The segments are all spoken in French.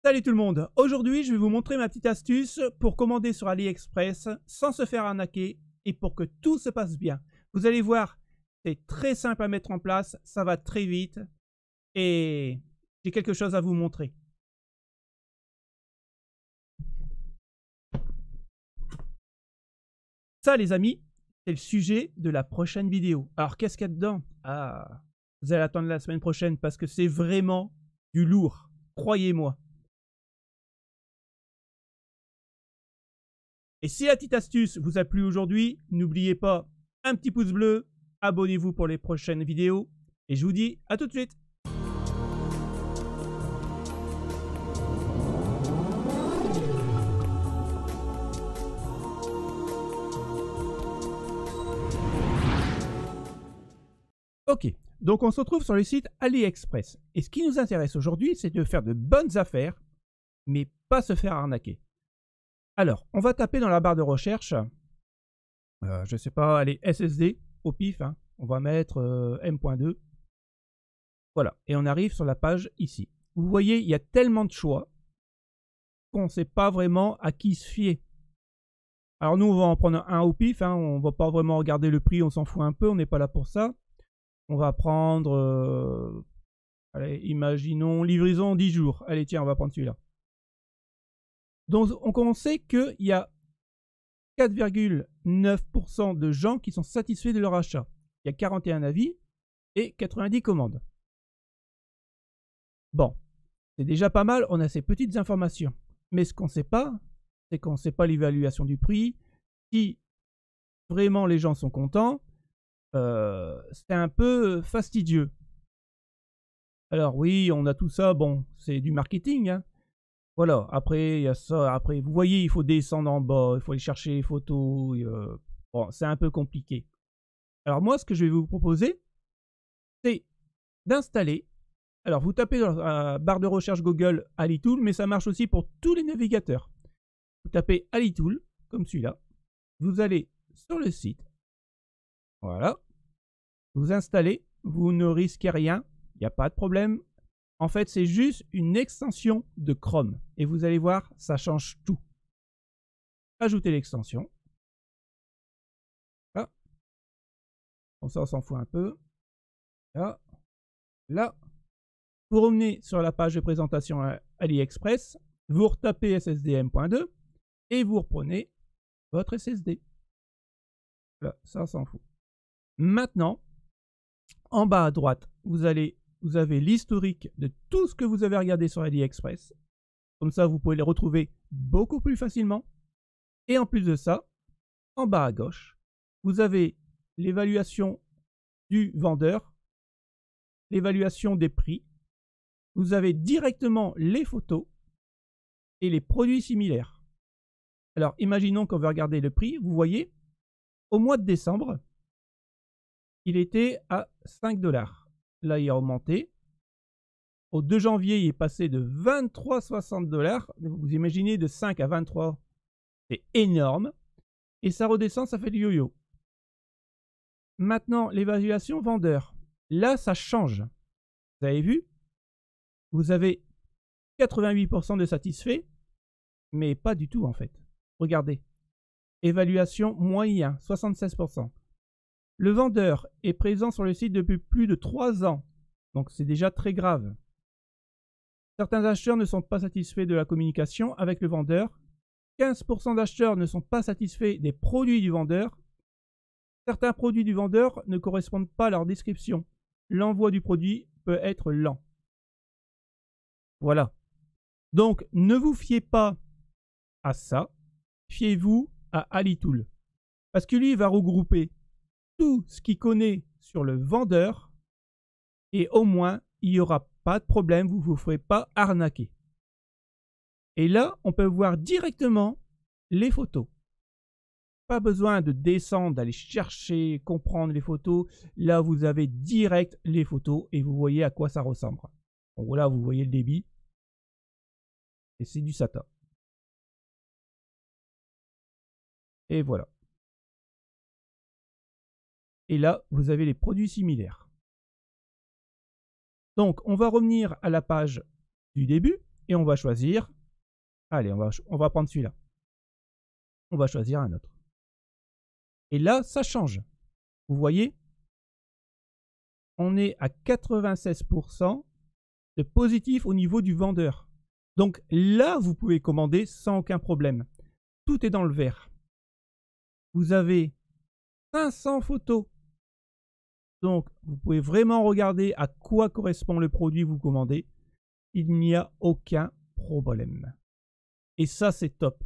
Salut tout le monde, aujourd'hui je vais vous montrer ma petite astuce pour commander sur AliExpress sans se faire arnaquer et pour que tout se passe bien. Vous allez voir, c'est très simple à mettre en place, ça va très vite et j'ai quelque chose à vous montrer. Ça les amis, c'est le sujet de la prochaine vidéo. Alors qu'est-ce qu'il y a dedans? Ah, vous allez attendre la semaine prochaine parce que c'est vraiment du lourd, croyez-moi. Et si la petite astuce vous a plu aujourd'hui, n'oubliez pas un petit pouce bleu, abonnez-vous pour les prochaines vidéos et je vous dis à tout de suite. Ok, donc on se retrouve sur le site AliExpress. Et ce qui nous intéresse aujourd'hui, c'est de faire de bonnes affaires, mais pas se faire arnaquer. Alors, on va taper dans la barre de recherche, je ne sais pas, allez, SSD, au pif, hein. On va mettre M.2. Voilà, et on arrive sur la page ici. Vous voyez, il y a tellement de choix qu'on ne sait pas vraiment à qui se fier. Alors nous, on va en prendre un au pif, hein. On ne va pas vraiment regarder le prix, on s'en fout un peu, on n'est pas là pour ça. On va prendre, allez, imaginons, livraison 10 jours. Allez, tiens, on va prendre celui-là. Donc, on sait qu'il y a 4,9% de gens qui sont satisfaits de leur achat. Il y a 41 avis et 90 commandes. Bon, c'est déjà pas mal, on a ces petites informations. Mais ce qu'on ne sait pas, c'est qu'on ne sait pas l'évaluation du prix. Si vraiment les gens sont contents, c'est un peu fastidieux. Alors oui, on a tout ça, bon, c'est du marketing, hein. Voilà, après, il y a ça, après, vous voyez, il faut descendre en bas, il faut aller chercher les photos, bon, c'est un peu compliqué. Alors moi, ce que je vais vous proposer, c'est d'installer, alors vous tapez dans la barre de recherche Google AliTool, mais ça marche aussi pour tous les navigateurs. Vous tapez AliTool, comme celui-là, vous allez sur le site, voilà, vous installez, vous ne risquez rien, il n'y a pas de problème. En fait, c'est juste une extension de Chrome. Et vous allez voir, ça change tout. Ajoutez l'extension. Là. Bon, ça, on s'en fout un peu. Là. Là. Vous revenez sur la page de présentation à AliExpress. Vous retapez SSD_M.2 et vous reprenez votre SSD. Là, ça, on s'en fout. Maintenant, en bas à droite, vous avez l'historique de tout ce que vous avez regardé sur AliExpress. Comme ça, vous pouvez les retrouver beaucoup plus facilement. Et en plus de ça, en bas à gauche, vous avez l'évaluation du vendeur, l'évaluation des prix. Vous avez directement les photos et les produits similaires. Alors, imaginons qu'on veut regarder le prix. Vous voyez, au mois de décembre, il était à 5 $. Là, il a augmenté. Au 2 janvier, il est passé de 23,60 $. Vous imaginez de 5 à 23, c'est énorme. Et ça redescend, ça fait du yo-yo. Maintenant, l'évaluation vendeur. Là, ça change. Vous avez vu? Vous avez 88% de satisfaits, mais pas du tout en fait. Regardez. Évaluation moyen, 76%. Le vendeur est présent sur le site depuis plus de 3 ans. Donc c'est déjà très grave. Certains acheteurs ne sont pas satisfaits de la communication avec le vendeur. 15% d'acheteurs ne sont pas satisfaits des produits du vendeur. Certains produits du vendeur ne correspondent pas à leur description. L'envoi du produit peut être lent. Voilà. Donc, ne vous fiez pas à ça. Fiez-vous à AliTool. Parce que lui, il va regrouper tout ce qu'il connaît sur le vendeur. Et au moins, il n'y aura pas de problème. Vous ne vous ferez pas arnaquer. Et là, on peut voir directement les photos. Pas besoin de descendre, d'aller chercher, comprendre les photos. Là, vous avez direct les photos et vous voyez à quoi ça ressemble. Donc là, vous voyez le débit. Et c'est du SATA. Et voilà. Et là, vous avez les produits similaires. Donc, on va revenir à la page du début. et on va choisir. Allez, on va prendre celui-là. On va choisir un autre. Et là, ça change. Vous voyez, on est à 96% de positif au niveau du vendeur. Donc là, vous pouvez commander sans aucun problème. Tout est dans le vert. Vous avez 500 photos. Donc, vous pouvez vraiment regarder à quoi correspond le produit que vous commandez. Il n'y a aucun problème. Et ça, c'est top.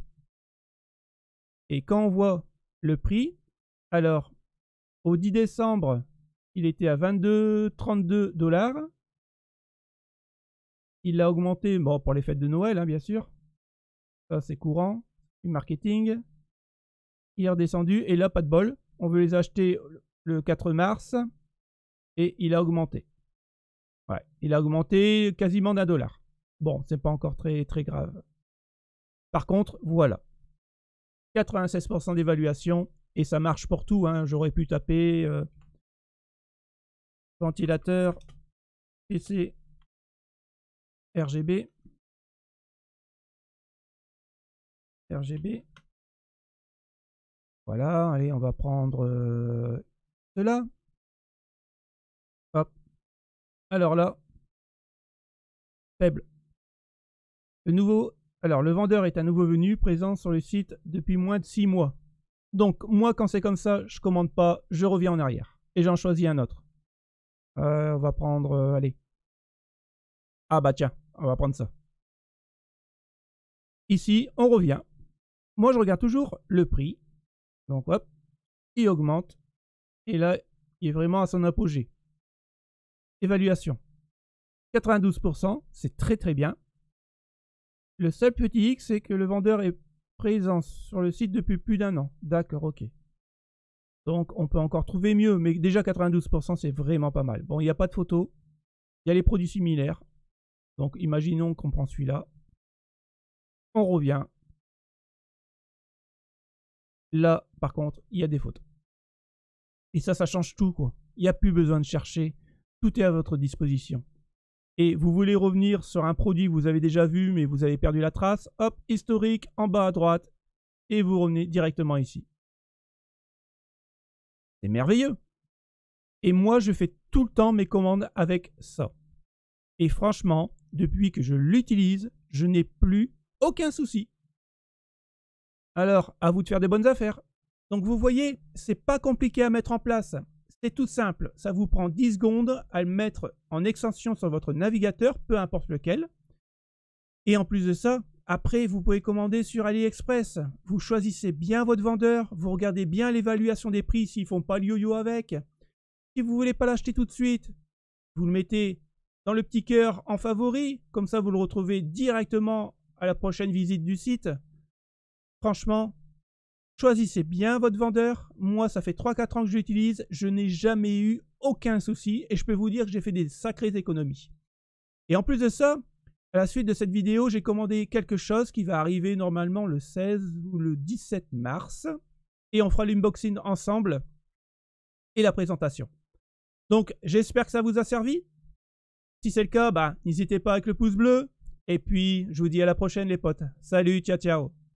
Et quand on voit le prix, alors, au 10 décembre, il était à 22,32 $. Il a augmenté, bon, pour les fêtes de Noël, hein, bien sûr. Ça, c'est courant. Du marketing. Il est redescendu. Et là, pas de bol. On veut les acheter le 4 mars. Et il a augmenté. Ouais, il a augmenté quasiment d'1 $. Bon, c'est pas encore très, très grave. Par contre, voilà. 96% d'évaluation. Et ça marche pour tout. Hein. J'aurais pu taper ventilateur PC RGB. RGB. Voilà, allez, on va prendre cela. Hop. Alors là, faible. Le vendeur est un nouveau venu présent sur le site depuis moins de 6 mois. Donc, moi, quand c'est comme ça, je commande pas, je reviens en arrière. Et j'en choisis un autre. On va prendre, allez. Ah bah tiens, on va prendre ça. Ici, on revient. Moi, je regarde toujours le prix. Donc, hop, il augmente. Et là, il est vraiment à son apogée. Évaluation. 92%, c'est très très bien. Le seul petit hic, c'est que le vendeur est présent sur le site depuis plus d'1 an. D'accord, ok. Donc, on peut encore trouver mieux, mais déjà 92%, c'est vraiment pas mal. Bon, il n'y a pas de photo. Il y a les produits similaires. Donc, imaginons qu'on prend celui-là. On revient. Là, par contre, il y a des photos. Et ça change tout, quoi. Il n'y a plus besoin de chercher. Tout est à votre disposition. Et vous voulez revenir sur un produit que vous avez déjà vu, mais vous avez perdu la trace. Hop, historique, en bas à droite. Et vous revenez directement ici. C'est merveilleux. Et moi, je fais tout le temps mes commandes avec ça. Et franchement, depuis que je l'utilise, je n'ai plus aucun souci. Alors, à vous de faire des bonnes affaires. Donc vous voyez, c'est pas compliqué à mettre en place. C'est tout simple. Ça vous prend 10 secondes à le mettre en extension sur votre navigateur, peu importe lequel. Et en plus de ça, après, vous pouvez commander sur AliExpress. Vous choisissez bien votre vendeur. Vous regardez bien l'évaluation des prix s'ils ne font pas le yo-yo avec. Si vous ne voulez pas l'acheter tout de suite, vous le mettez dans le petit cœur en favori. Comme ça, vous le retrouvez directement à la prochaine visite du site. Franchement, choisissez bien votre vendeur. Moi, ça fait 3-4 ans que je l'utilise. Je n'ai jamais eu aucun souci. Et je peux vous dire que j'ai fait des sacrées économies. Et en plus de ça, à la suite de cette vidéo, j'ai commandé quelque chose qui va arriver normalement le 16 ou le 17 mars. Et on fera l'unboxing ensemble et la présentation. Donc, j'espère que ça vous a servi. Si c'est le cas, n'hésitez pas avec le pouce bleu. Et puis, je vous dis à la prochaine les potes. Salut, ciao, ciao.